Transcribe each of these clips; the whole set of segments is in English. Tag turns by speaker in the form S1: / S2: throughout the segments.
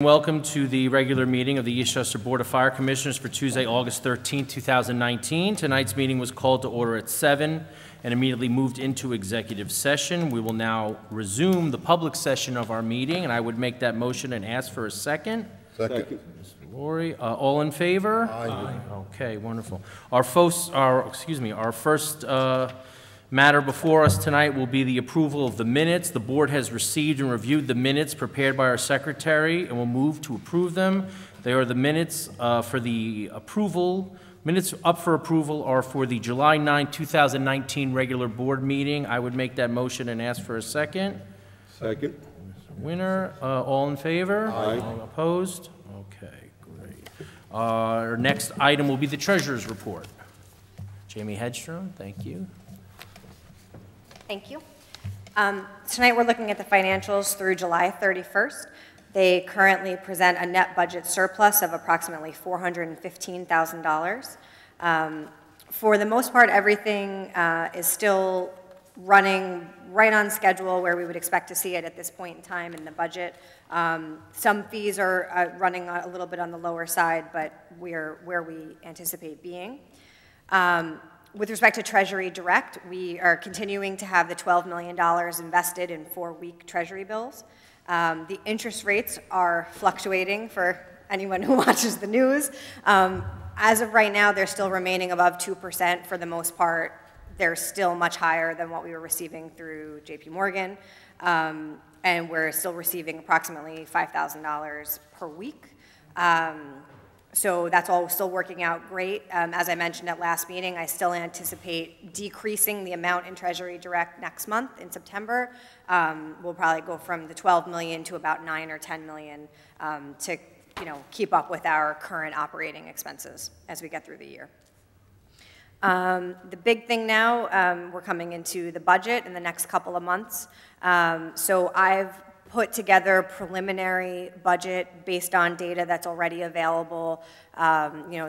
S1: Welcome to the regular meeting of the Eastchester Board of Fire Commissioners for Tuesday, August 13, 2019. Tonight's meeting was called to order at 7 and immediately moved into executive session. We will now resume the public session of our meeting, and I would make that motion and ask for a second.
S2: Second.
S1: Mr. Laurie, all in favor?
S2: Aye.
S1: Okay, wonderful. Our first matter before us tonight will be the approval of the minutes. The board has received and reviewed the minutes prepared by our secretary and will move to approve them. They are the minutes for the approval. Minutes up for approval are for the July 9, 2019 regular board meeting. I would make that motion and ask for a second.
S2: Second.
S1: Mr. Winner, all in favor?
S2: Aye.
S1: All opposed? Okay, great. Our next item will be the treasurer's report. Jamie Hedstrom, thank you.
S3: Thank you. Tonight we're looking at the financials through July 31st. They currently present a net budget surplus of approximately $415,000. For the most part, everything is still running right on schedule where we would expect to see it at this point in time in the budget. Some fees are running a little bit on the lower side, but we're where we anticipate being. With respect to Treasury Direct, we are continuing to have the $12 million invested in 4-week Treasury bills. The interest rates are fluctuating for anyone who watches the news. As of right now, they're still remaining above 2% for the most part. They're still much higher than what we were receiving through JP Morgan, and we're still receiving approximately $5,000 per week. So that's all still working out great. As I mentioned at last meeting, I still anticipate decreasing the amount in Treasury Direct next month in September. We'll probably go from the 12 million to about 9 or 10 million to keep up with our current operating expenses as we get through the year. The big thing now, we're coming into the budget in the next couple of months. So I've put together a preliminary budget based on data that's already available.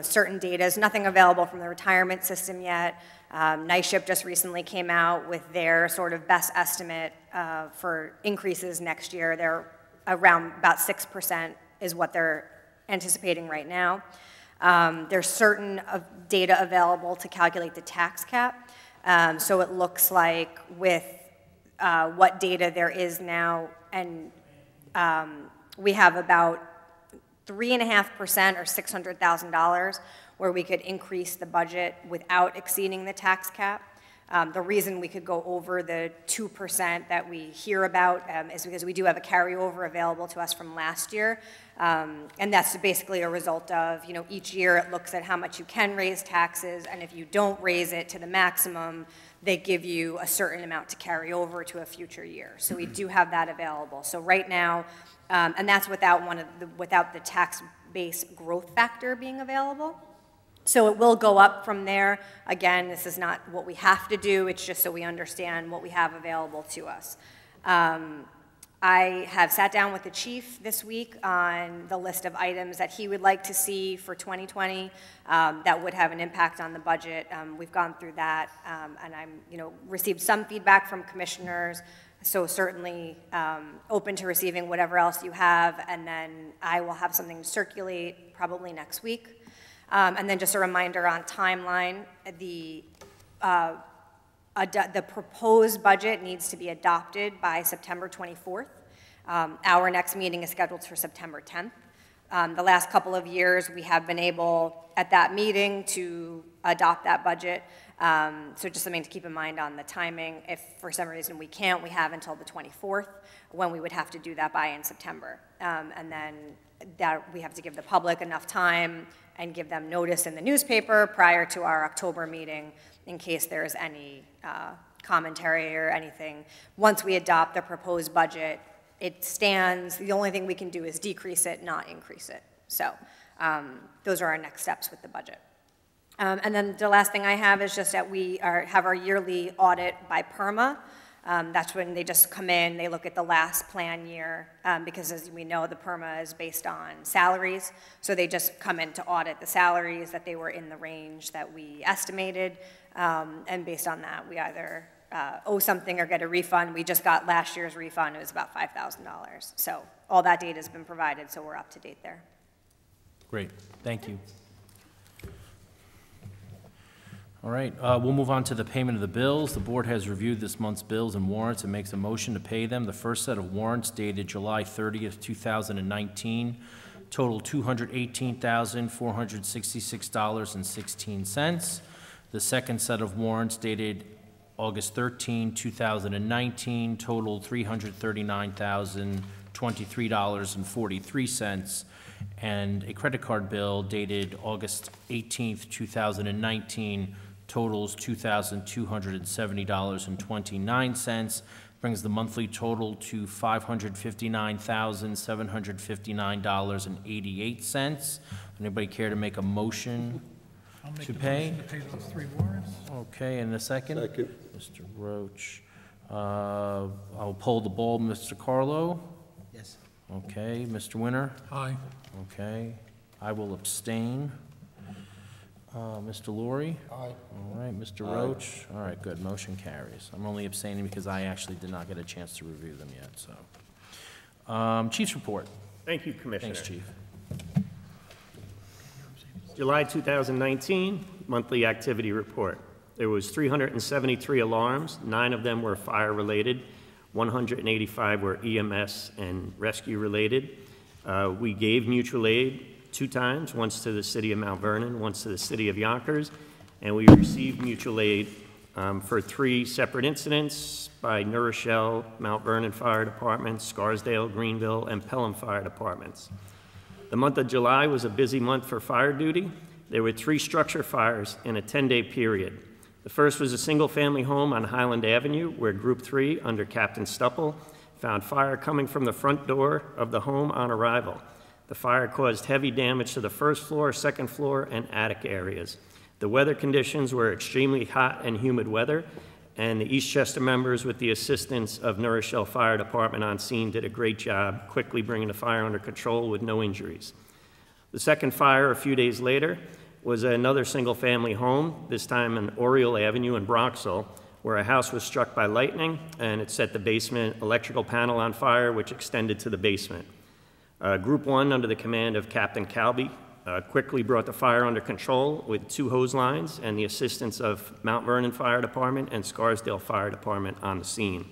S3: Certain data is nothing available from the retirement system yet. NYSHIP just recently came out with their sort of best estimate for increases next year. They're around about 6% is what they're anticipating right now. There's certain data available to calculate the tax cap. So it looks like with what data there is now, and we have about 3.5% or $600,000 where we could increase the budget without exceeding the tax cap. The reason we could go over the 2% that we hear about is because we do have a carryover available to us from last year. And that's basically a result of, each year it looks at how much you can raise taxes, and if you don't raise it to the maximum, they give you a certain amount to carry over to a future year. So we do have that available. So right now, and that's without without the tax base growth factor being available. So it will go up from there. Again, this is not what we have to do. It's just so we understand what we have available to us. I have sat down with the chief this week on the list of items that he would like to see for 2020 that would have an impact on the budget. We've gone through that, and I'm, received some feedback from commissioners, so certainly open to receiving whatever else you have, and then I will have something to circulate probably next week. And then just a reminder on timeline, the proposed budget needs to be adopted by September 24th. Our next meeting is scheduled for September 10th. The last couple of years, we have been able, at that meeting, to adopt that budget. So just something to keep in mind on the timing. If for some reason we can't, we have until the 24th, when we would have to do that by in September. And then that we have to give the public enough time and give them notice in the newspaper prior to our October meeting in case there's any commentary or anything. Once we adopt the proposed budget, it stands. The only thing we can do is decrease it, not increase it. So those are our next steps with the budget. And then the last thing I have is just that we have our yearly audit by Perma. That's when they just come in, they look at the last plan year, because as we know, the Perma is based on salaries. So they just come in to audit the salaries, that they were in the range that we estimated. And based on that, we either owe something or get a refund. We just got last year's refund. It was about $5,000. So all that data has been provided, so we're up to date there.
S1: Great, thank you. All right, we'll move on to the payment of the bills. The board has reviewed this month's bills and warrants and makes a motion to pay them. The first set of warrants dated July 30th, 2019, total $218,466.16. The second set of warrants dated August 13, 2019, total $339,023.43. And a credit card bill dated August 18th, 2019, totals $2,270.29, brings the monthly total to $559,759.88. Anybody care to make a motion
S2: I'll make
S1: to
S2: the
S1: pay?
S2: motion to pay those 3 warrants.
S1: Okay, and a second?
S4: Second.
S1: Mr. Roach. I'll poll the ball. Mr. Carlo?
S5: Yes.
S1: Okay, Mr. Winter?
S2: Aye.
S1: Okay, I will abstain. Mr. Laurie?
S4: Aye.
S1: All right, Mr. Roach? All right, good, motion carries. I'm only abstaining because I actually did not get a chance to review them yet, so. Chief's report.
S6: Thank you, Commissioner.
S1: Thanks, Chief.
S6: July 2019, monthly activity report. There was 373 alarms, 9 of them were fire-related, 185 were EMS and rescue-related. We gave mutual aid 2 times, once to the city of Mount Vernon, once to the city of Yonkers, and we received mutual aid for 3 separate incidents by New Rochelle, Mount Vernon Fire Department, Scarsdale, Greenville, and Pelham Fire Departments. The month of July was a busy month for fire duty. There were 3 structure fires in a 10-day period. The first was a single-family home on Highland Avenue, where Group 3, under Captain Stupple, found fire coming from the front door of the home on arrival. The fire caused heavy damage to the first floor, second floor, and attic areas. The weather conditions were extremely hot and humid weather, and the Eastchester members, with the assistance of New Rochelle Fire Department on scene, did a great job quickly bringing the fire under control with no injuries. The second fire, a few days later, was another single-family home, this time on Oriole Avenue in Bronxville, where a house was struck by lightning, and it set the basement electrical panel on fire, which extended to the basement. Group 1, under the command of Captain Calby, quickly brought the fire under control with 2 hose lines and the assistance of Mount Vernon Fire Department and Scarsdale Fire Department on the scene.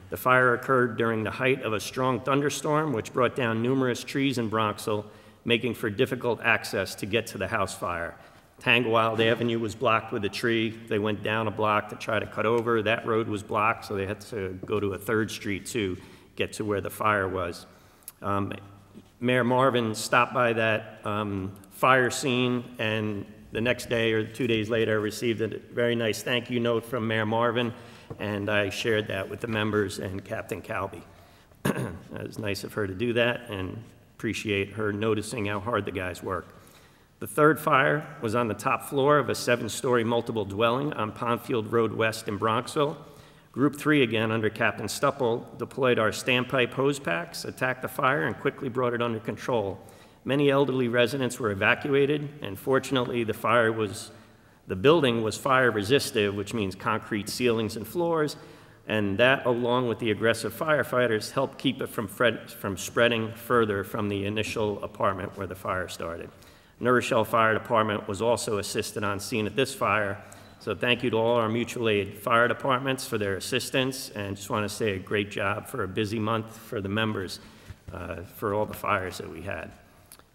S6: The fire occurred during the height of a strong thunderstorm, which brought down numerous trees in Bronxville, making for difficult access to get to the house fire. Tanglewild Avenue was blocked with a tree. They went down a block to try to cut over. That road was blocked, so they had to go to a 3rd street to get to where the fire was. Mayor Marvin stopped by that fire scene, and the next day or 2 days later, I received a very nice thank you note from Mayor Marvin, and I shared that with the members and Captain Calby. It was nice of her to do that, and appreciate her noticing how hard the guys work. The 3rd fire was on the top floor of a 7-story multiple dwelling on Pondfield Road West in Bronxville. Group 3, again under Captain Stupple, deployed our standpipe hose packs, attacked the fire, and quickly brought it under control. Many elderly residents were evacuated, and fortunately the building was fire resistive, which means concrete ceilings and floors, and that, along with the aggressive firefighters, helped keep it from spreading further from the initial apartment where the fire started. New Rochelle Fire Department was also assisted on scene at this fire, so thank you to all our mutual aid fire departments for their assistance, and just want to say a great job for a busy month for the members for all the fires that we had.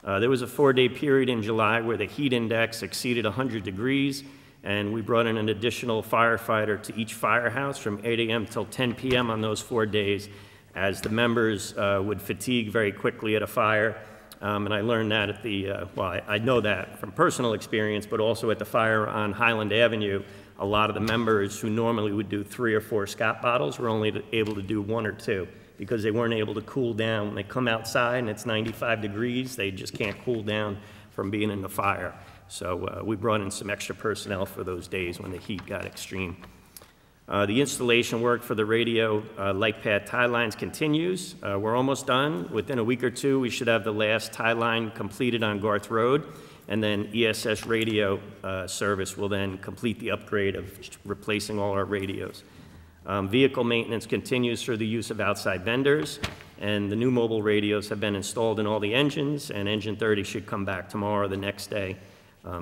S6: There was a 4-day period in July where the heat index exceeded 100 degrees, and we brought in an additional firefighter to each firehouse from 8 a.m. till 10 p.m. on those 4 days, as the members would fatigue very quickly at a fire. And I learned that at the, I know that from personal experience, but also at the fire on Highland Avenue, a lot of the members who normally would do 3 or 4 Scott bottles were only able to do 1 or 2 because they weren't able to cool down. When they come outside and it's 95 degrees, they just can't cool down from being in the fire. So we brought in some extra personnel for those days when the heat got extreme. The installation work for the radio light pad tie lines continues. We're almost done. Within a week or 2, we should have the last tie line completed on Garth Road, and then ESS radio service will then complete the upgrade of replacing all our radios. Vehicle maintenance continues through the use of outside vendors, and the new mobile radios have been installed in all the engines, and engine 30 should come back tomorrow or the next day,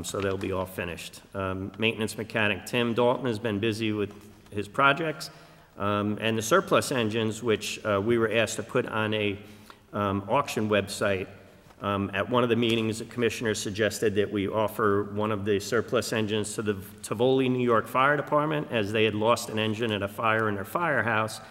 S6: so they'll be all finished. Maintenance mechanic Tim Dalton has been busy with his projects, and the surplus engines, which we were asked to put on a auction website. At one of the meetings, the commissioner suggested that we offer one of the surplus engines to the Tivoli, New York Fire Department, as they had lost an engine at a fire in their firehouse.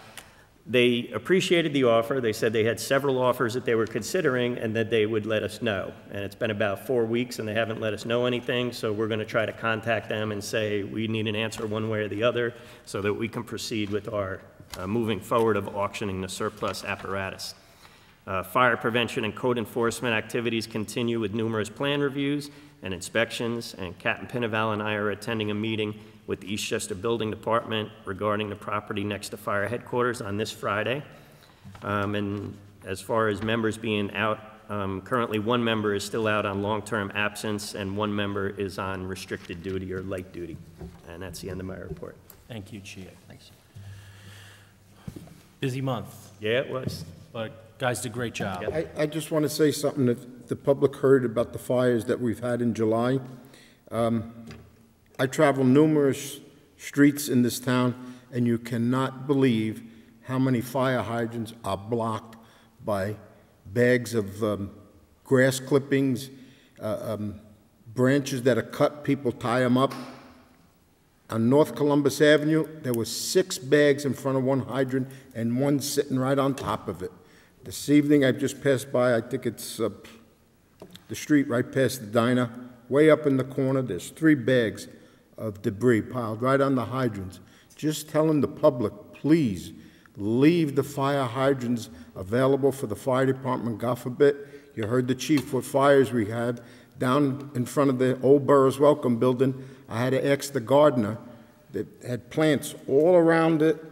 S6: They appreciated the offer. They said they had several offers that they were considering and that they would let us know. And it's been about 4 weeks and they haven't let us know anything, so we're going to try to contact them and say we need an answer one way or the other so that we can proceed with our moving forward of auctioning the surplus apparatus. Fire prevention and code enforcement activities continue with numerous plan reviews and inspections, and Captain Pinaval and I are attending a meeting with the Eastchester Building Department regarding the property next to fire headquarters on this Friday. And as far as members being out, currently one member is still out on long-term absence and one member is on restricted duty or light duty. And that's the end of my report.
S1: Thank you, Chief. Thanks. Busy month,
S6: Yeah, it was.
S1: but guys did a great job.
S2: I just want to say something that the public heard about the fires that we've had in July. I travel numerous streets in this town, and you cannot believe how many fire hydrants are blocked by bags of grass clippings, branches that are cut, people tie them up. On North Columbus Avenue, there were 6 bags in front of one hydrant and one sitting right on top of it. This evening, I just passed by, I think it's the street right past the diner. Way up in the corner, there's 3 bags of debris piled right on the hydrants. Just telling the public, please, leave the fire hydrants available for the fire department, God forbid. You heard the chief what fires we had down in front of the Old Boroughs Welcome building. I had to ask the gardener that had plants all around it.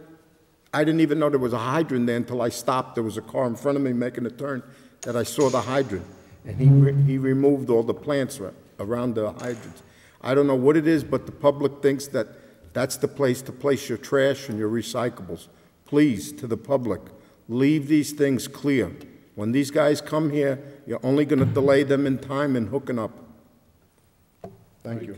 S2: I didn't even know there was a hydrant there until I stopped. There was a car in front of me making a turn that I saw the hydrant. And he removed all the plants around the hydrants. I don't know what it is, but the public thinks that that's the place to place your trash and your recyclables. Please, to the public, leave these things clear. When these guys come here, you're only going to delay them in time and hooking up. Thank you.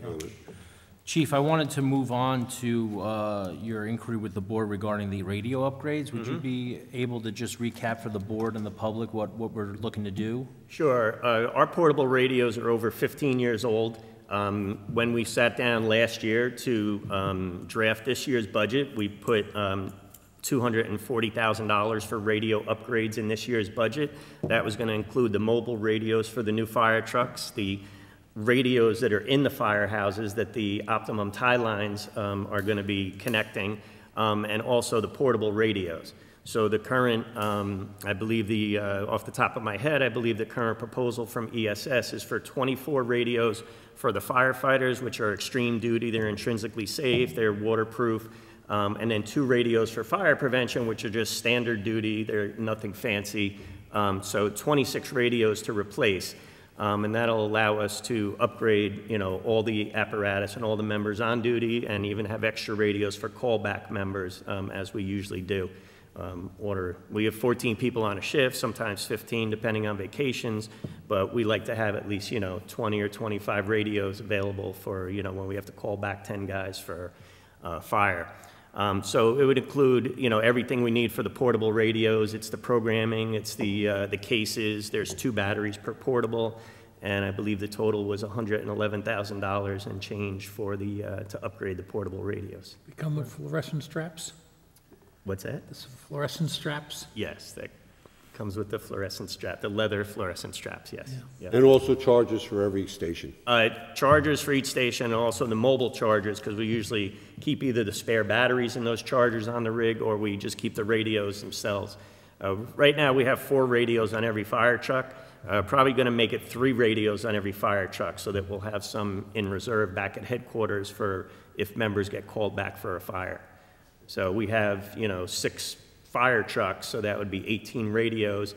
S1: Chief, I wanted to move on to your inquiry with the board regarding the radio upgrades. Would you be able to just recap for the board and the public what we're looking to do?
S6: Sure. Our portable radios are over 15 years old. When we sat down last year to draft this year's budget, we put $240,000 for radio upgrades in this year's budget. That was going to include the mobile radios for the new fire trucks, the radios that are in the firehouses that the optimum tie lines are going to be connecting, and also the portable radios. So the current, I believe off the top of my head, I believe the current proposal from ESS is for 24 radios for the firefighters, which are extreme duty, they're intrinsically safe, they're waterproof, and then 2 radios for fire prevention, which are just standard duty, they're nothing fancy. So 26 radios to replace. And that'll allow us to upgrade, all the apparatus and all the members on duty, and even have extra radios for callback members, as we usually do. We have 14 people on a shift, sometimes 15, depending on vacations, but we like to have at least, 20 or 25 radios available for, when we have to call back 10 guys for fire. So it would include, everything we need for the portable radios. It's the programming, it's the cases. There's 2 batteries per portable, and I believe the total was $111,000 and change for to upgrade the portable radios.
S4: They come with fluorescent straps?
S6: What's that?
S4: The fluorescent straps?
S6: Yes, that comes with the fluorescent strap, the leather fluorescent straps. Yes.
S4: Yeah.
S6: Yeah.
S5: And also charges for every station.
S6: Chargers for each station, and also the mobile chargers, because we usually keep either the spare batteries in those chargers on the rig, or we just keep the radios themselves. Right now, we have 4 radios on every fire truck. Probably going to make it 3 radios on every fire truck, so that we'll have some in reserve back at headquarters for if members get called back for a fire. So we have, 6 fire trucks, so that would be 18 radios,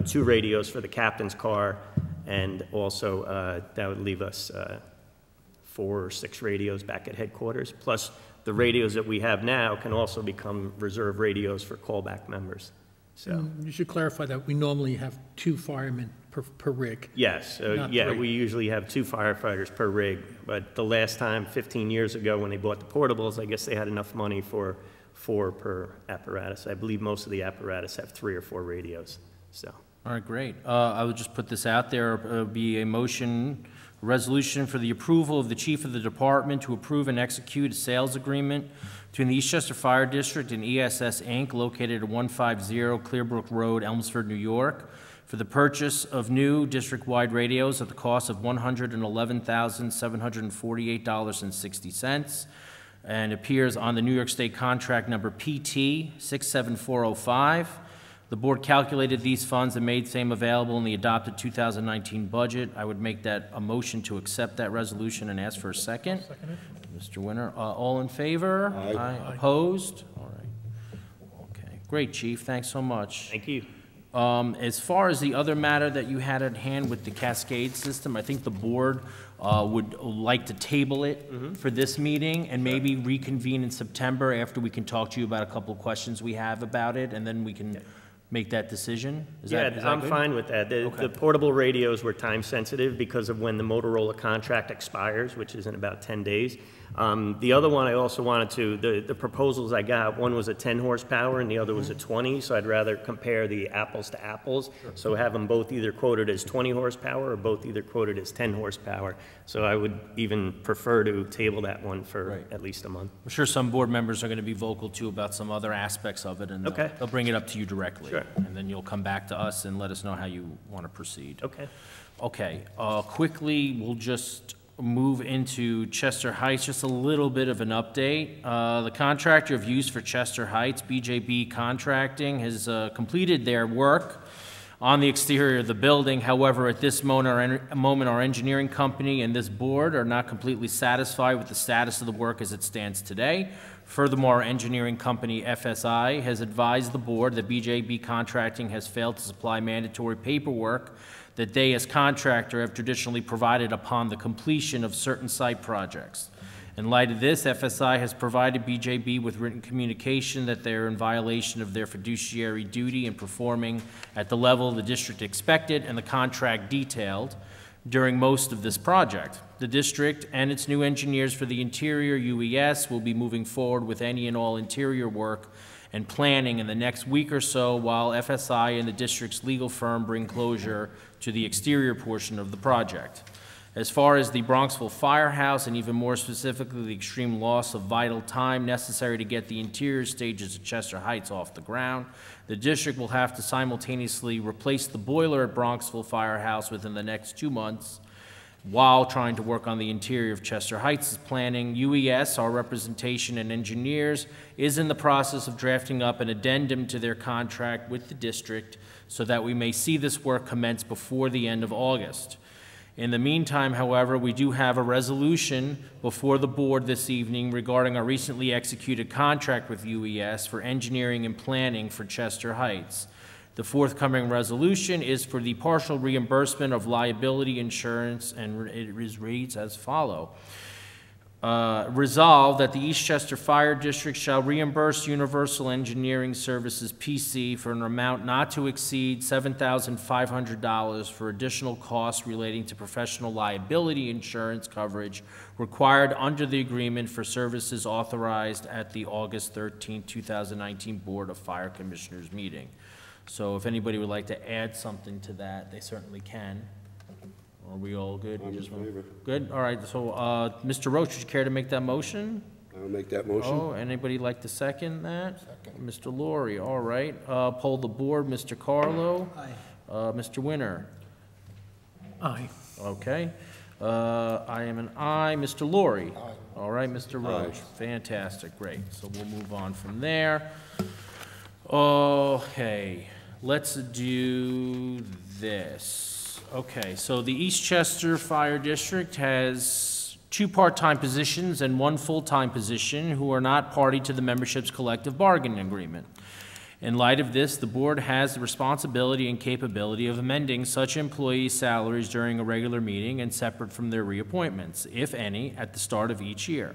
S6: 2 radios for the captain's car, and also that would leave us 4 or 6 radios back at headquarters, plus the radios that we have now can also become reserve radios for callback members. So,
S4: You should clarify that we normally have 2 firemen per rig.
S6: yes, so
S4: Not
S6: yeah,
S4: 3.
S6: we usually have 2 firefighters per rig, but the last time, 15 years ago, when they bought the portables, I guess they had enough money for 4 per apparatus. I believe most of the apparatus have 3 or 4 radios, so.
S1: All right, great. I would just put this out there. Be a motion, a resolution for the approval of the chief of the department to approve and execute a sales agreement between the Eastchester Fire District and ESS Inc., located at 150 Clearbrook Road, Elmsford, New York, for the purchase of new district-wide radios at the cost of $111,748.60, and appears on the New York State contract number PT 67405. The board calculated these funds and made same available in the adopted 2019 budget. I would make that a motion to accept that resolution and ask for a second. Mr. Winter, all in favor?
S5: Aye.
S1: Opposed? All right. Okay, great, Chief, thanks so much.
S6: Thank you.
S1: As far as the other matter that you had at hand with the cascade system, I think the board would like to table it for this meeting and maybe reconvene in September after we can talk to you about a couple of questions we have about it, and then we can make that decision? Is that
S6: I'm
S1: good?
S6: fine with that. The portable radios were time sensitive because of when the Motorola contract expires, which is in about 10 days. The other one I also wanted to, the proposals I got, one was a 10 horsepower and the other was a 20, so I'd rather compare the apples to apples. So have them both either quoted as 20 horsepower or both either quoted as 10 horsepower. So I would even prefer to table that one for at least a month.
S1: I'm sure some board members are going to be vocal too about some other aspects of it, and they'll bring it up to you directly.
S6: Sure.
S1: And then you'll come back to us and let us know how you want to proceed.
S6: Okay.
S1: Okay, quickly, we'll just move into Chester Heights, just a little bit of an update. The contractor of use for Chester Heights, BJB Contracting, has completed their work on the exterior of the building. However, at this moment, our engineering company and this board are not completely satisfied with the status of the work as it stands today. Furthermore, our engineering company, FSI, has advised the board that BJB Contracting has failed to supply mandatory paperwork that they, as contractor, have traditionally provided upon the completion of certain site projects. In light of this, FSI has provided BJB with written communication that they are in violation of their fiduciary duty in performing at the level the district expected and the contract detailed during most of this project. The district and its new engineers for the interior, UES, will be moving forward with any and all interior work and planning in the next week or so, while FSI and the district's legal firm bring closure to the exterior portion of the project. As far as the Bronxville firehouse, and even more specifically the extreme loss of vital time necessary to get the interior stages of Chester Heights off the ground, the district will have to simultaneously replace the boiler at Bronxville firehouse within the next 2 months, while trying to work on the interior of Chester Heights' planning. UES, our representation and engineers, is in the process of drafting up an addendum to their contract with the district so that we may see this work commence before the end of August. In the meantime, however, we do have a resolution before the board this evening regarding our recently executed contract with UES for engineering and planning for Chester Heights. The forthcoming resolution is for the partial reimbursement of liability insurance, and it reads as follows. Resolved that the Eastchester Fire District shall reimburse Universal Engineering Services, PC, for an amount not to exceed $7,500 for additional costs relating to professional liability insurance coverage required under the agreement for services authorized at the August 13, 2019 Board of Fire Commissioners meeting. So if anybody would like to add something to that, they certainly can. Are we all good?
S5: I'm in favor.
S1: Good, all right, so, Mr. Roach, would you care to make that motion?
S5: I'll make that motion.
S1: Oh, anybody like to second that? Second. Mr. Laurie, all right, poll the board, Mr. Carlo? Aye. Mr. Winter?
S4: Aye.
S1: Okay, I am an aye. Mr. Laurie? Aye. All right, Mr. Roach, fantastic, great, so we'll move on from there. Okay, let's do this. Okay, so the Eastchester Fire District has 2 part-time positions and 1 full-time position who are not party to the membership's collective bargaining agreement. In light of this, the board has the responsibility and capability of amending such employees' salaries during a regular meeting and separate from their reappointments, if any, at the start of each year.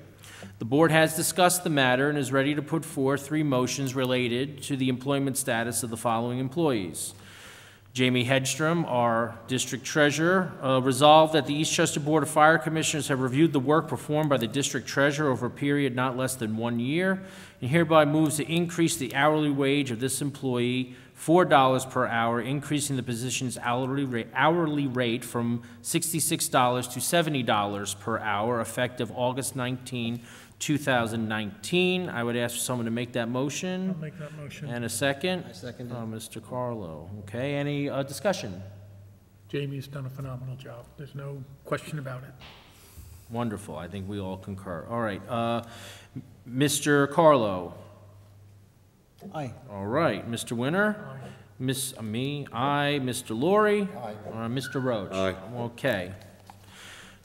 S1: The board has discussed the matter and is ready to put forth 3 motions related to the employment status of the following employees. Jamie Hedstrom, our district treasurer, resolved that the Eastchester Board of Fire Commissioners have reviewed the work performed by the district treasurer over a period not less than 1 year, and hereby moves to increase the hourly wage of this employee $4 per hour, increasing the position's hourly rate from $66 to $70 per hour, effective August 19, 2019. I would ask for someone to make that motion.
S4: I'll make that motion.
S1: And a second?
S7: I second it.
S1: Mr. Carlo. Okay, any discussion?
S4: Jamie's done a phenomenal job. There's no question about it.
S1: Wonderful, I think we all concur. All right, Mr. Carlo.
S7: Aye.
S1: All right, Mr. Winter? Aye. Me, aye. Mr. Laurie? Aye. Mr. Roach?
S5: Aye.
S1: Okay.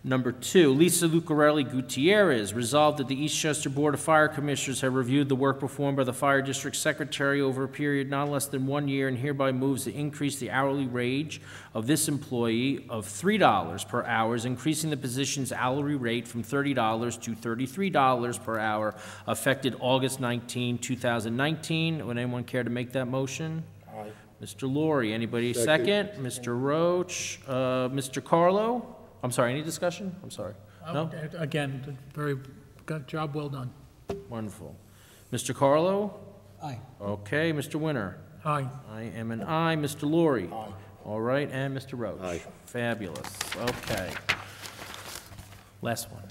S1: Number 2, Lisa Lucarelli Gutierrez, resolved that the Eastchester Board of Fire Commissioners have reviewed the work performed by the Fire District Secretary over a period not less than 1 year and hereby moves to increase the hourly wage of this employee of $3 per hour, increasing the position's hourly rate from $30 to $33 per hour, effective August 19, 2019. Would anyone care to make that motion?
S2: Aye.
S1: Mr. Laurie, anybody
S5: Second.
S1: Mr. Roach, Mr. Carlo? I'm sorry, any discussion? I'm sorry. No?
S4: Again, good job well done.
S1: Wonderful. Mr. Carlo?
S7: Aye.
S1: Okay, Mr. Winter?
S4: Aye.
S1: I am an aye. Mr. Laurie?
S2: Aye.
S1: All right, and Mr. Roach?
S5: Aye.
S1: Fabulous. Okay. Last one.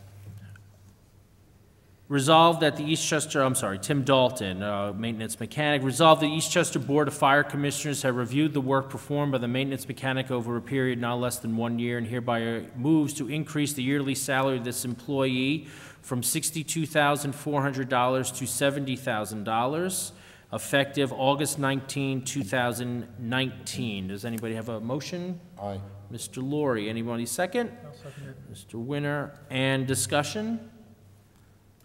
S1: Resolved that the Eastchester, Tim Dalton, maintenance mechanic, resolved the Eastchester Board of Fire Commissioners have reviewed the work performed by the maintenance mechanic over a period not less than 1 year and hereby moves to increase the yearly salary of this employee from $62,400 to $70,000, effective August 19, 2019. Does anybody have a motion?
S2: Aye.
S1: Mr. Laurie, anybody second?
S4: I'll second it.
S1: Mr. Winter, and discussion?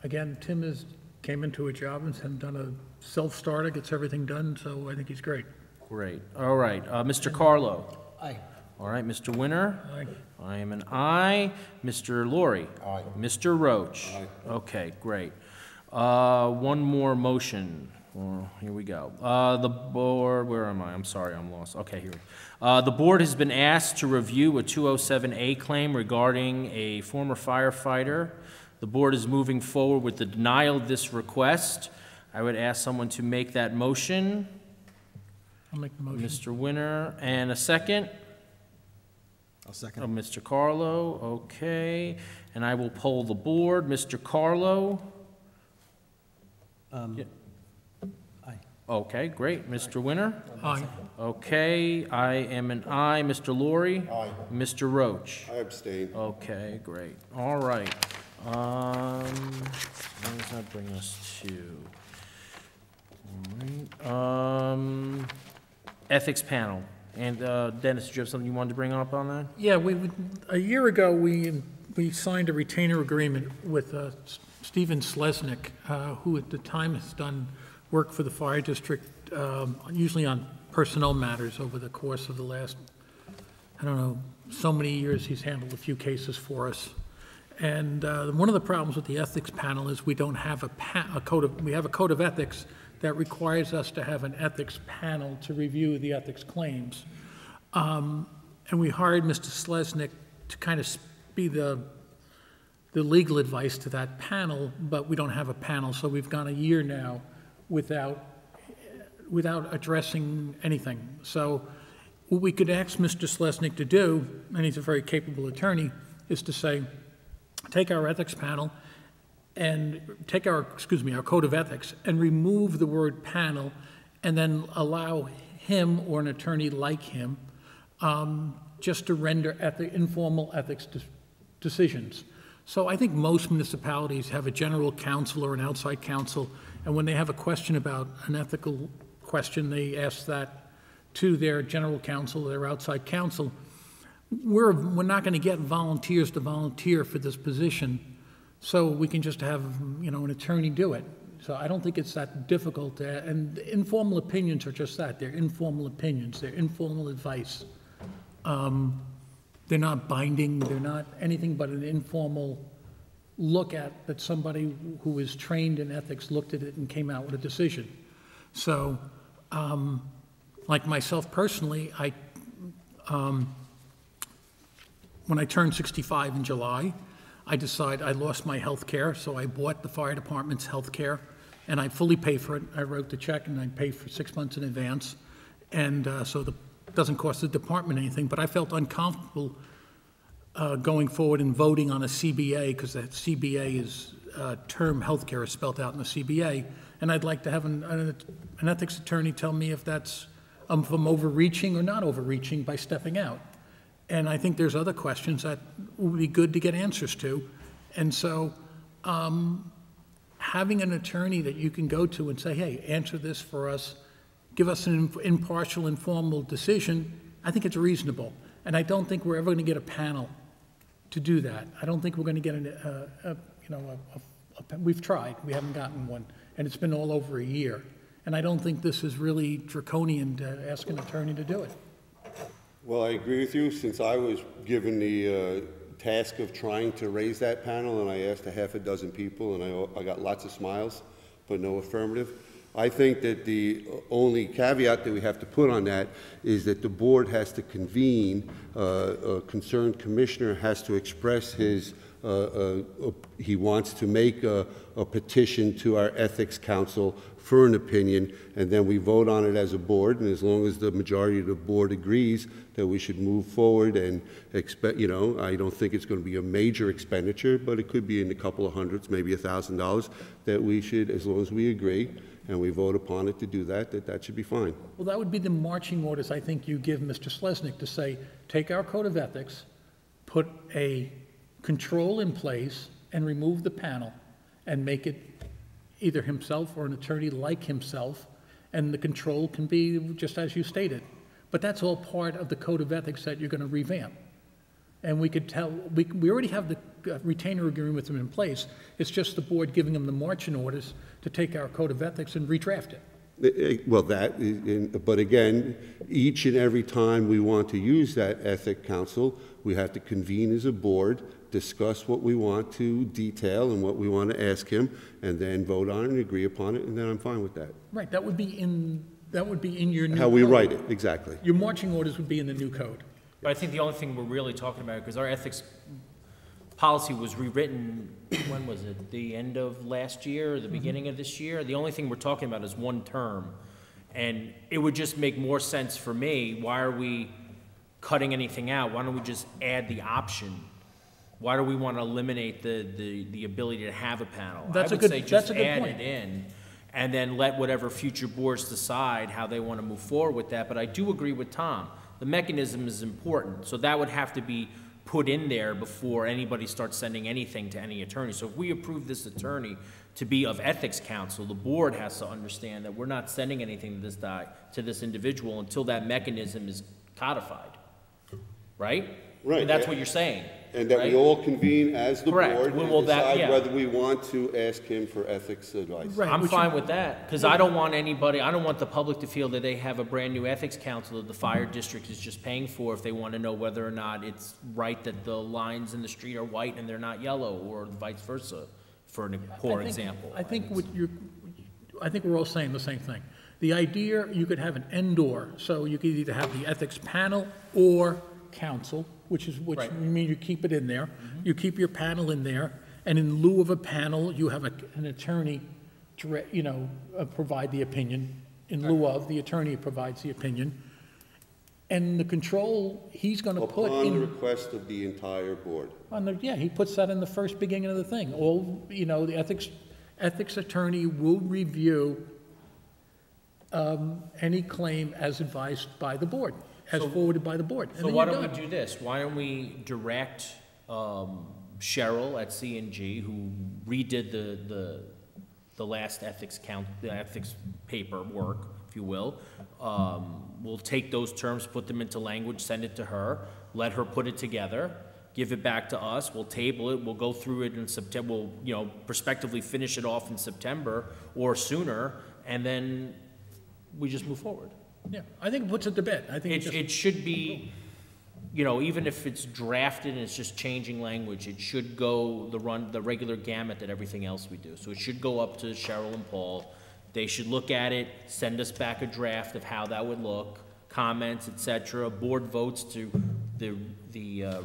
S4: Again, Tim came into a job and has done a self-starter, gets everything done, so I think he's great.
S1: Great. All right. Mr. Carlo?
S7: Aye.
S1: All right. Mr. Winter?
S4: Aye.
S1: I am an aye. Mr. Laurie?
S2: Aye.
S1: Mr. Roach?
S5: Aye.
S1: Okay, great. One more motion. Well, here we go. The board, where am I? I'm sorry, I'm lost. Okay, here. The board has been asked to review a 207A claim regarding a former firefighter. The board is moving forward with the denial of this request. I would ask someone to make that motion.
S4: I'll make the motion.
S1: Mr. Winter, and a second?
S7: I'll second.
S1: Mr. Carlo, okay. And I will poll the board. Mr. Carlo?
S7: Aye.
S1: Okay, great. Mr. Winter?
S4: Aye.
S1: Okay, I am an aye. Mr. Laurie?
S2: Aye.
S1: Mr. Roach?
S5: I abstain.
S1: Okay, great. All right. What does that bring us to? All right. Ethics panel. And Dennis, did you have something you wanted to bring up on that?
S4: Yeah, a year ago, we signed a retainer agreement with Stephen Slesnick, who at the time has done work for the fire district, usually on personnel matters over the course of the last, I don't know, so many years. He's handled a few cases for us. And one of the problems with the ethics panel is we don't have we have a code of ethics that requires us to have an ethics panel to review the ethics claims. And we hired Mr. Slesnick to kind of be the legal advice to that panel, but we don't have a panel, so we've gone a year now without addressing anything. So what we could ask Mr. Slesnick to do, and he's a very capable attorney, is to say, take our ethics panel and take our code of ethics and remove the word panel and then allow him or an attorney like him just to render informal ethics decisions. So I think most municipalities have a general counsel or an outside counsel, and when they have a question about an ethical question, they ask that to their general counsel, their outside counsel. We're not going to get volunteers to volunteer for this position, so we can just have, an attorney do it. So I don't think it's that difficult. And informal opinions are just that. They're informal opinions. They're informal advice. They're not binding. They're not anything but an informal look at, that somebody who is trained in ethics looked at it and came out with a decision. So, like myself personally, when I turned 65 in July, I decided I lost my health care, so I bought the fire department's health care, and I fully pay for it. I wrote the check, and I paid for 6 months in advance, and so it doesn't cost the department anything, but I felt uncomfortable going forward and voting on a CBA, because that CBA is term health care is spelled out in the CBA, and I'd like to have an ethics attorney tell me if that's if I'm overreaching or not overreaching by stepping out. And I think there's other questions that would be good to get answers to. And so having an attorney that you can go to and say, hey, answer this for us, give us an impartial, informal decision, I think it's reasonable. And I don't think we're ever going to get a panel to do that. I don't think we're going to get we've tried, we haven't gotten one, and it's been all over a year. And I don't think this is really draconian to ask an attorney to do it.
S5: Well, I agree with you. Since I was given the task of trying to raise that panel, and I asked a half a dozen people, and I got lots of smiles, but no affirmative. I think that the only caveat that we have to put on that is that the board has to convene, a concerned commissioner has to express his, he wants to make a petition to our ethics council for an opinion, and then we vote on it as a board, and as long as the majority of the board agrees that we should move forward and expect, I don't think it's going to be a major expenditure, but it could be in a couple of hundreds, maybe $1,000, that we should, as long as we agree, and we vote upon it to do that, that should be fine.
S4: Well, that would be the marching orders I think you give Mr. Slesnik to say, take our code of ethics, put a control in place, and remove the panel, and make it either himself or an attorney like himself, and the control can be just as you stated. But that's all part of the code of ethics that you're going to revamp. And we could tell, we already have the retainer agreement with them in place. It's just the board giving them the marching orders to take our code of ethics and redraft it.
S5: Well, but again, each and every time we want to use that ethic council, we have to convene as a board, discuss what we want to detail and what we want to ask him, and then vote on it and agree upon it, and then I'm fine with that.
S4: Right, that would be in your new
S5: How we
S4: code.
S5: write it, exactly.
S4: Your marching orders would be in the new code.
S1: But I think the only thing we're really talking about, because our ethics policy was rewritten, when was it? The end of last year or the beginning of this year? The only thing we're talking about is one term. And it would just make more sense for me. Why are we cutting anything out? Why don't we just add the option? Why do we want to eliminate the ability to have a panel?
S4: That's
S1: I
S4: a
S1: would
S4: good-
S1: say
S4: that's
S1: just
S4: a good
S1: add
S4: point.
S1: it in, and then let whatever future boards decide how they want to move forward with that. But I do agree with Tom. The mechanism is important, so that would have to be put in there before anybody starts sending anything to any attorney. So if we approve this attorney to be of ethics counsel, the board has to understand that we're not sending anything to this individual until that mechanism is codified, right?
S5: Right.
S1: And that's what you're saying.
S5: And that
S1: right?
S5: we all convene as the
S1: Correct.
S5: board
S1: Well,
S5: and decide
S1: yeah.
S5: whether we want to ask him for ethics advice.
S4: Right.
S1: I'm
S4: which
S1: fine
S4: you-
S1: with that, because I don't want the public to feel that they have a brand-new ethics council that the fire district is just paying for if they want to know whether or not it's right that the lines in the street are white and they're not yellow, or vice versa, for a poor example.
S4: I think we're all saying the same thing. The idea, you could have an end-or, so you could either have the ethics panel or council, which
S1: Right.
S4: means you keep it in there. You keep your panel in there, and in lieu of a panel, you have an attorney, provide the opinion. In lieu of, the attorney provides the opinion. And the control, he's going to put
S5: Upon the
S4: in,
S5: request of the entire board.
S4: he puts that in the first beginning of the thing. The ethics attorney will review any claim as advised by the board, as forwarded by the board. And
S1: So
S4: then
S1: why
S4: you're
S1: don't we
S4: done.
S1: do this? Why don't we direct Cheryl at C&G, who redid the last ethics paperwork, if you will. We'll take those terms, put them into language, send it to her, let her put it together, give it back to us, we'll table it, we'll go through it in September, we'll, prospectively finish it off in September or sooner, and then we just move forward.
S4: Yeah, I think it puts it to bed. I think
S1: It should be you know, even if it's drafted and it's just changing language, it should go the regular gamut that everything else we do. So it should go up to Cheryl and Paul. They should look at it, send us back a draft of how that would look, comments, et cetera. Board votes to the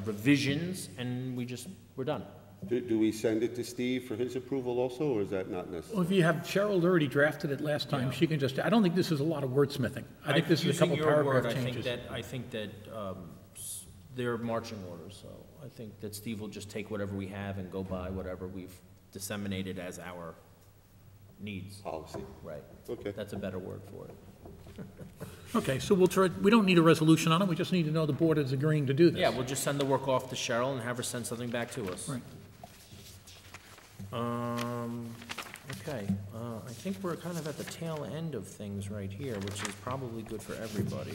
S1: revisions, and we're done.
S5: Do we send it to Steve for his approval also, or is that not necessary?
S4: Well, if you have, Cheryl already drafted it last time, she can just, I don't think this is a lot of wordsmithing. I think this is a couple
S1: Using your word,
S4: paragraph changes.
S1: I think that they're marching orders, so I think that Steve will just take whatever we have and go by whatever we've disseminated as our needs.
S5: Policy.
S1: Right.
S5: Okay.
S1: That's a better word for it.
S4: Okay, so we'll try, we don't need a resolution on it, we just need to know the board is agreeing to do this.
S1: Yeah, we'll just send the work off to Cheryl and have her send something back to us.
S4: Right.
S1: Okay, I think we're kind of at the tail end of things right here, which is probably good for everybody.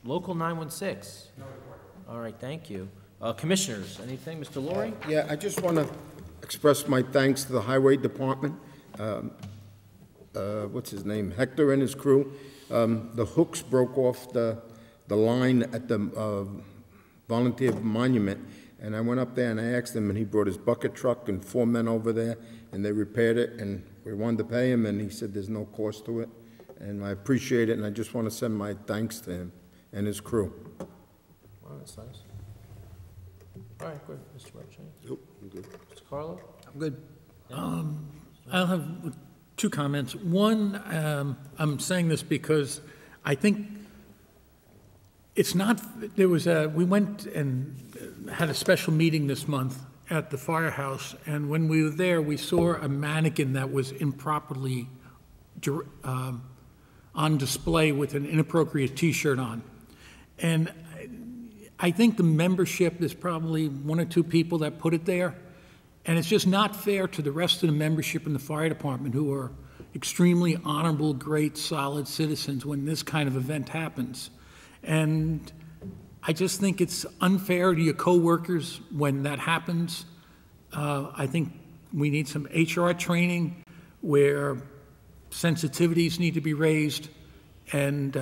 S1: Local 916. No report. All right, thank you. Commissioners, anything? Mr. Laurie?
S2: Yeah, I just want to express my thanks to the Highway Department. What's his name? Hector and his crew. The hooks broke off the line at the Volunteer Monument, and I went up there and I asked him, and he brought his bucket truck and 4 men over there, and they repaired it, and we wanted to pay him, and he said there's no cost to it, and I appreciate it, and I just want to send my thanks to him and his crew.
S1: Well, that's nice. All right, good. Mr. Marchand?
S5: Nope, I'm good.
S1: Mr. Carlo?
S7: I'm good.
S4: I'll have 2 comments. One, I'm saying this because I think it's not, we went and had a special meeting this month at the firehouse, and when we were there, we saw a mannequin that was improperly on display with an inappropriate T-shirt on. And I think the membership, there's probably 1 or 2 people that put it there, and it's just not fair to the rest of the membership in the fire department who are extremely honorable, great, solid citizens when this kind of event happens. And I just think it's unfair to your coworkers when that happens. I think we need some HR training where sensitivities need to be raised, and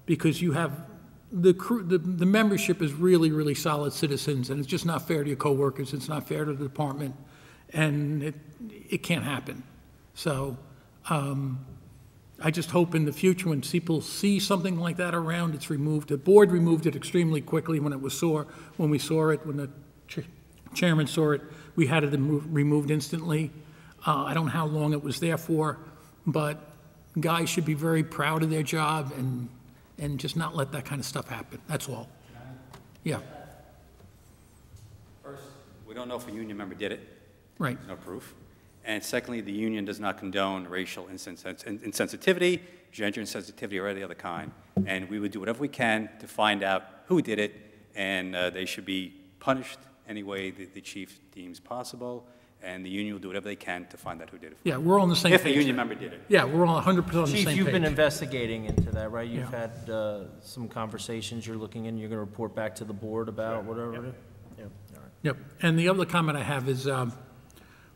S4: because you have the membership is really, really solid citizens, and it's just not fair to your coworkers. It's not fair to the department, and it can't happen. So I just hope in the future when people see something like that around, it's removed. The board removed it extremely quickly when we saw it, when the chairman saw it, we had it removed instantly. I don't know how long it was there for, but guys should be very proud of their job and just not let that kind of stuff happen. That's all. Yeah.
S8: First, we don't know if a union member did it.
S4: Right.
S8: There's no proof. And secondly, the union does not condone racial insensitivity, gender insensitivity, or any other kind. And we would do whatever we can to find out who did it, and they should be punished any way that the chief deems possible, and the union will do whatever they can to find out who did it.
S4: Yeah, we're all on the same page.
S8: If a union member did it.
S4: Yeah, we're all 100% on the same page.
S1: Chief, you've been investigating into that, right? You've
S4: Yeah.
S1: had some conversations you're looking in, you're going to report back to the board about whatever it is? Yeah, all right.
S4: Yep. And the other comment I have is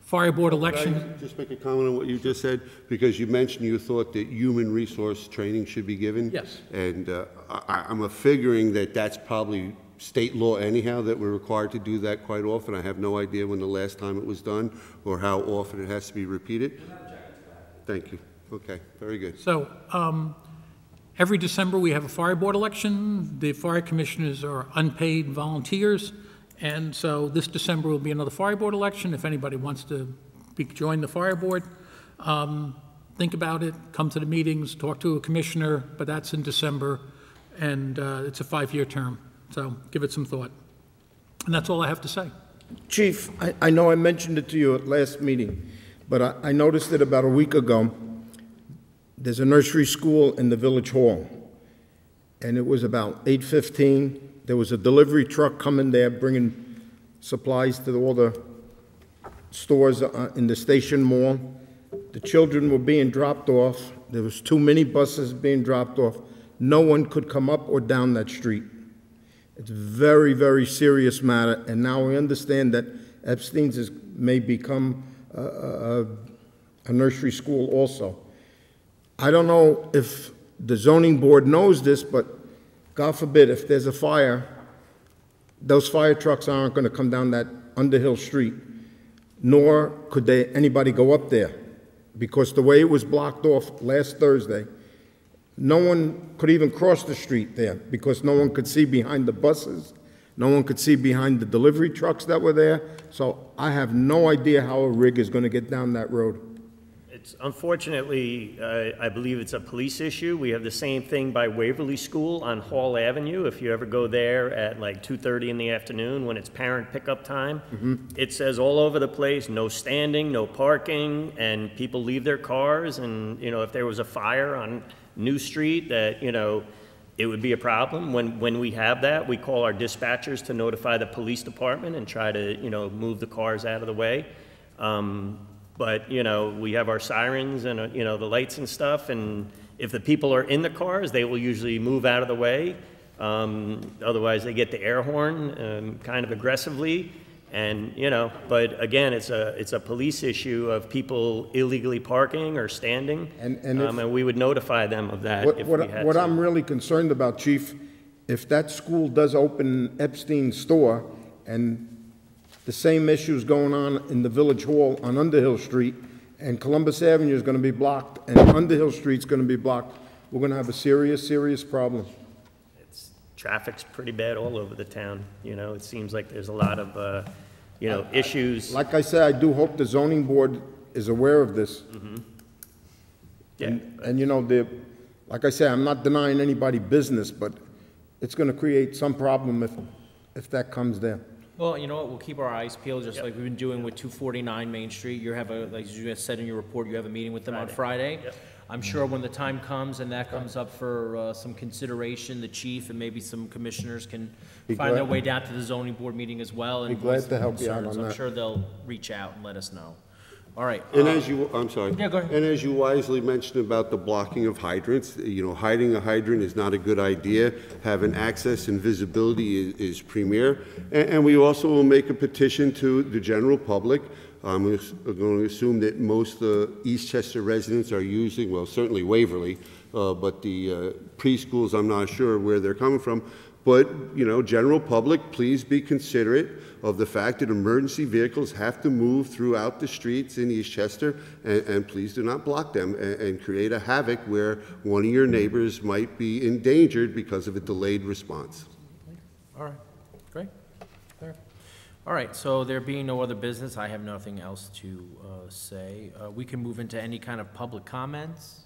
S4: fire board election.
S5: Can I just make a comment on what you just said? Because you mentioned you thought that human resource training should be given.
S4: Yes.
S5: And I'm figuring that that's probably state law anyhow, that we're required to do that quite often. I have no idea when the last time it was done or how often it has to be repeated. Thank you. Okay, very good.
S4: So every December, we have a fire board election. The fire commissioners are unpaid volunteers. And so this December will be another fire board election. If anybody wants to join the fire board, think about it, come to the meetings, talk to a commissioner, but that's in December, and it's a 5-year term. So give it some thought. And that's all I have to say.
S2: Chief, I know I mentioned it to you at last meeting, but I noticed it about a week ago. There's a nursery school in the village hall, and it was about 8:15. There was a delivery truck coming there bringing supplies to all the stores in the station mall. The children were being dropped off. There was 2 minibuses being dropped off. No one could come up or down that street. It's a very, very serious matter, and now we understand that Epstein's may become a nursery school also. I don't know if the zoning board knows this, but God forbid, if there's a fire, those fire trucks aren't going to come down that Underhill Street, nor could anybody go up there, because the way it was blocked off last Thursday, no one could even cross the street there, because no one could see behind the buses, no one could see behind the delivery trucks that were there, so I have no idea how a rig is going to get down that road.
S6: It's unfortunately, I believe it's a police issue. We have the same thing by Waverly School on Hall Avenue. If you ever go there at like 2:30 in the afternoon when it's parent pickup time, it says all over the place, no standing, no parking, and people leave their cars. And, you know, if there was a fire on New Street, that, you know, it would be a problem. When we have that, we call our dispatchers to notify the police department and try to, you know, move the cars out of the way. But, you know, we have our sirens and, you know, the lights and stuff, and if the people are in the cars, they will usually move out of the way. Otherwise, they get the air horn kind of aggressively, and, you know, but again, it's a police issue of people illegally parking or standing, and we would notify them of that if we had
S2: What
S6: to.
S2: I'm really concerned about, Chief, if that school does open Epstein's store, and the same issues going on in the Village Hall on Underhill Street, and Columbus Avenue is going to be blocked, and Underhill Street's going to be blocked, we're going to have a serious, serious problem.
S6: Traffic's pretty bad all over the town. You know, it seems like there's a lot of, you know, issues.
S2: Like I said, I do hope the zoning board is aware of this.
S6: Yeah.
S2: And you know, like I said, I'm not denying anybody business, but it's going to create some problem if that comes there.
S1: Well, you know what, we'll keep our eyes peeled, just like we've been doing with 249 Main Street. You have like you just said in your report, you have a meeting with them on Friday.
S6: Yep.
S1: I'm sure when the time comes and that comes up for some consideration, the chief and maybe some commissioners can find their way down to the zoning board meeting as well. And
S2: Be glad
S1: voice
S2: to help you out
S1: concerns.
S2: on
S1: I'm
S2: that.
S1: sure they'll reach out and let us know. All right.
S5: And I'm sorry.
S1: Yeah, go ahead.
S5: And as you wisely mentioned about the blocking of hydrants, you know, hiding a hydrant is not a good idea. Having access and visibility is premier. And we also will make a petition to the general public. I'm going to assume that most Eastchester residents are using, well, certainly Waverly, but the preschools, I'm not sure where they're coming from. But, you know, general public, please be considerate of the fact that emergency vehicles have to move throughout the streets in Eastchester, and please do not block them and create a havoc where one of your neighbors might be endangered because of a delayed response.
S1: All right, great. All right, so there being no other business, I have nothing else to say. We can move into any kind of public comments,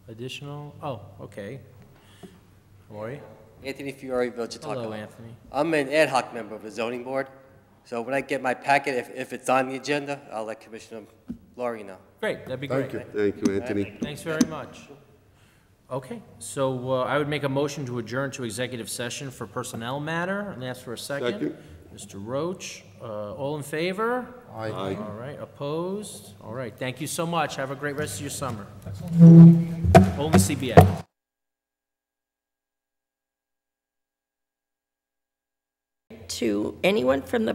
S1: additional, oh, okay. How are you?
S9: Anthony Fiore, Village of
S1: Hello,
S9: Tuckahoe.
S1: Anthony.
S9: I'm an ad hoc member of the zoning board, so when I get my packet, if it's on the agenda, I'll let Commissioner Laurie know.
S1: Great, that'd be great.
S5: Thank you, Anthony.
S1: Thanks very much. Okay, so I would make a motion to adjourn to executive session for personnel matter, and ask for a second.
S5: Second.
S1: Mr. Roach, all in favor?
S2: Aye.
S1: All right, opposed? All right, thank you so much. Have a great rest of your summer. Only CBA.
S10: To anyone from the